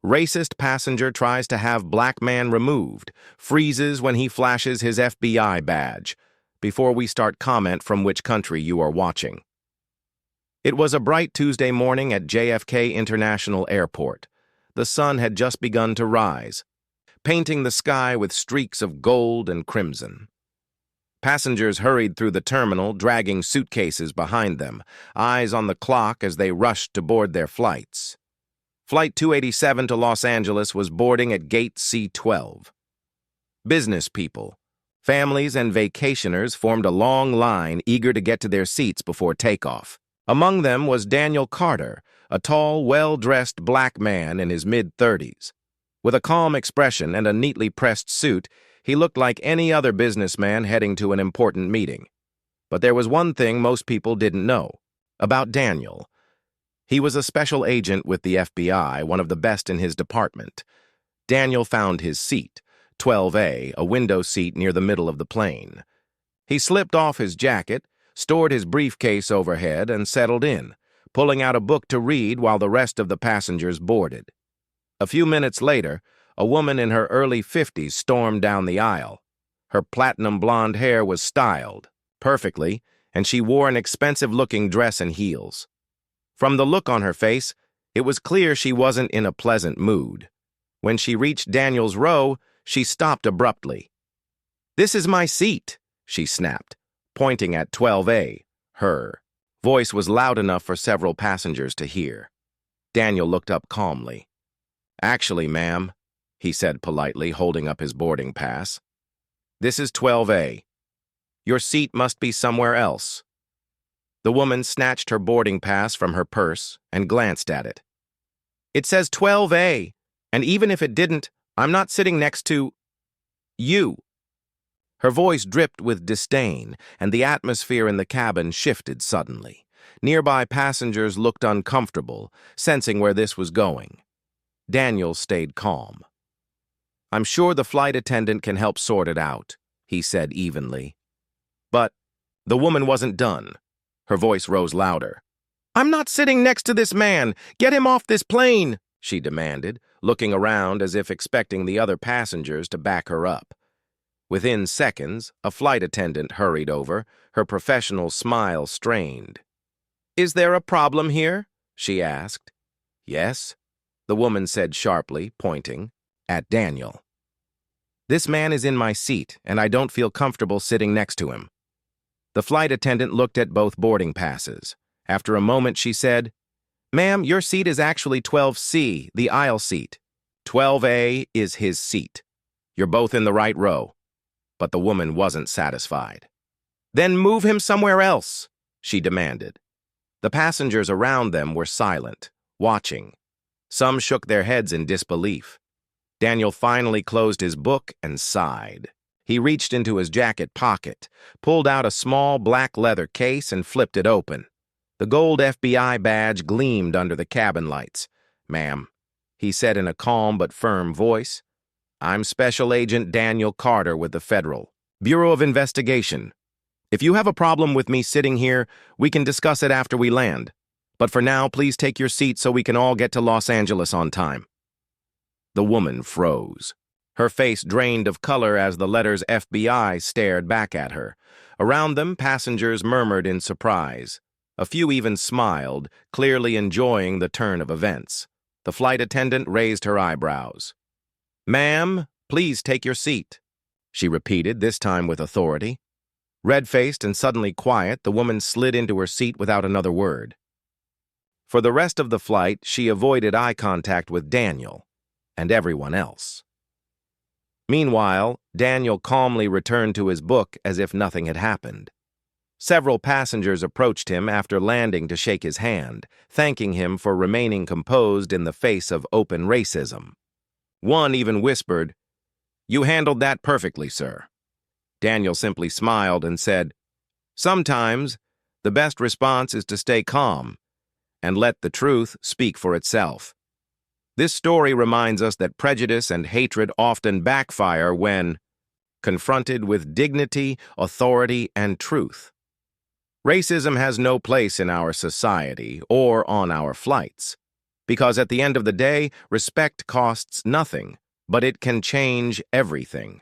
Racist passenger tries to have black man removed, freezes when he flashes his FBI badge. Before we start, comment from which country you are watching. It was a bright Tuesday morning at JFK International Airport. The sun had just begun to rise, painting the sky with streaks of gold and crimson. Passengers hurried through the terminal, dragging suitcases behind them, eyes on the clock as they rushed to board their flights. Flight 287 to Los Angeles was boarding at Gate C12. Business people, families, and vacationers formed a long line, eager to get to their seats before takeoff. Among them was Daniel Carter, a tall, well-dressed black man in his mid-30s. With a calm expression and a neatly pressed suit, he looked like any other businessman heading to an important meeting. But there was one thing most people didn't know about Daniel. He was a special agent with the FBI, one of the best in his department. Daniel found his seat, 12A, a window seat near the middle of the plane. He slipped off his jacket, stored his briefcase overhead, and settled in, pulling out a book to read while the rest of the passengers boarded. A few minutes later, a woman in her early 50s stormed down the aisle. Her platinum blonde hair was styled perfectly, and she wore an expensive-looking dress and heels. From the look on her face, it was clear she wasn't in a pleasant mood. When she reached Daniel's row, she stopped abruptly. "This is my seat," she snapped, pointing at 12A, her. Voice was loud enough for several passengers to hear. Daniel looked up calmly. "Actually, ma'am," he said politely, holding up his boarding pass. "This is 12A. Your seat must be somewhere else." The woman snatched her boarding pass from her purse and glanced at it. "It says 12A, and even if it didn't, I'm not sitting next to you." Her voice dripped with disdain, and the atmosphere in the cabin shifted suddenly. Nearby passengers looked uncomfortable, sensing where this was going. Daniel stayed calm. "I'm sure the flight attendant can help sort it out," he said evenly. But the woman wasn't done. Her voice rose louder. "I'm not sitting next to this man! Get him off this plane!" she demanded, looking around as if expecting the other passengers to back her up. Within seconds, a flight attendant hurried over, her professional smile strained. "Is there a problem here?" she asked. "Yes," the woman said sharply, pointing at Daniel. "This man is in my seat, and I don't feel comfortable sitting next to him." The flight attendant looked at both boarding passes. After a moment, she said, "Ma'am, your seat is actually 12C, the aisle seat. 12A is his seat. You're both in the right row." But the woman wasn't satisfied. "Then move him somewhere else," she demanded. The passengers around them were silent, watching. Some shook their heads in disbelief. Daniel finally closed his book and sighed. He reached into his jacket pocket, pulled out a small black leather case, and flipped it open. The gold FBI badge gleamed under the cabin lights. "Ma'am," he said in a calm but firm voice, "I'm Special Agent Daniel Carter with the Federal Bureau of Investigation. If you have a problem with me sitting here, we can discuss it after we land. But for now, please take your seat so we can all get to Los Angeles on time." The woman froze. Her face drained of color as the letters FBI stared back at her. Around them, passengers murmured in surprise. A few even smiled, clearly enjoying the turn of events. The flight attendant raised her eyebrows. "Ma'am, please take your seat," she repeated, this time with authority. Red-faced and suddenly quiet, the woman slid into her seat without another word. For the rest of the flight, she avoided eye contact with Daniel and everyone else. Meanwhile, Daniel calmly returned to his book as if nothing had happened. Several passengers approached him after landing to shake his hand, thanking him for remaining composed in the face of open racism. One even whispered, "You handled that perfectly, sir." Daniel simply smiled and said, "Sometimes, the best response is to stay calm and let the truth speak for itself." This story reminds us that prejudice and hatred often backfire when confronted with dignity, authority, and truth. Racism has no place in our society or on our flights, Because at the end of the day, respect costs nothing, but it can change everything.